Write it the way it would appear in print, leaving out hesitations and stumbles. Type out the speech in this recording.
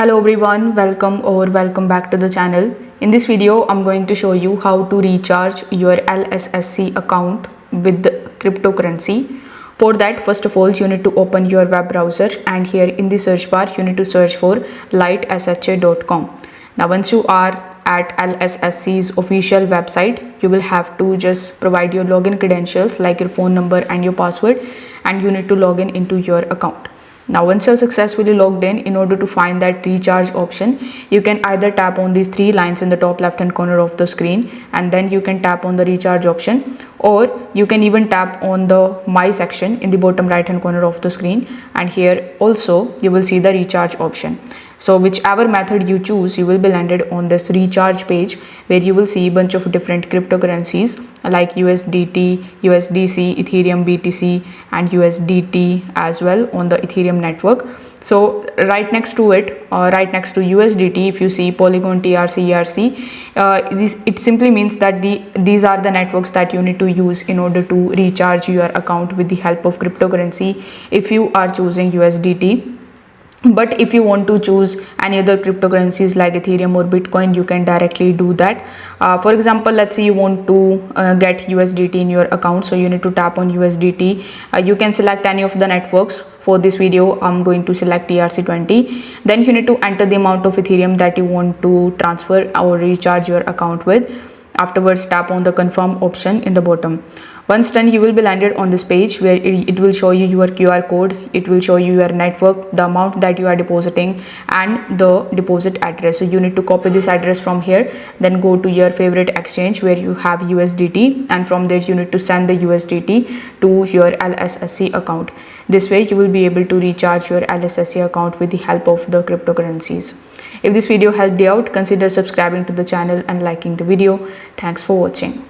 Hello everyone, welcome back to the channel. In this video, I'm going to show you how to recharge your LSSC account with cryptocurrency. For that, first of all, you need to open your web browser, and here in the search bar, you need to search for lightsha.com. Now, once you are at LSSC's official website, you will have to just provide your login credentials like your phone number and your password, and you need to log into your account. Now, once you're successfully logged in order to find that recharge option, you can either tap on these three lines in the top left hand corner of the screen, and then you can tap on the recharge option, or you can even tap on the my section in the bottom right hand corner of the screen, and here also you will see the recharge option. So whichever method you choose, you will be landed on this recharge page where you will see a bunch of different cryptocurrencies like USDT, USDC, Ethereum, BTC and USDT as well on the Ethereum network. So right next to it, right next to USDT, if you see Polygon, TRC, ERC, it simply means that these are the networks that you need to use in order to recharge your account with the help of cryptocurrency if you are choosing USDT. But if you want to choose any other cryptocurrencies like Ethereum or Bitcoin, you can directly do that. For example, let's say you want to get USDT in your account, so you need to tap on USDT. You can select any of the networks. For this video, I'm going to select ERC20. Then you need to enter the amount of Ethereum that you want to transfer or recharge your account with. Afterwards, tap on the confirm option in the bottom. Once done, you will be landed on this page where it will show you your QR code, it will show you your network, the amount that you are depositing and the deposit address. So you need to copy this address from here, then go to your favorite exchange where you have USDT, and from there you need to send the USDT to your LSSC account. This way you will be able to recharge your LSSC account with the help of the cryptocurrencies. If this video helped you out, consider subscribing to the channel and liking the video. Thanks for watching.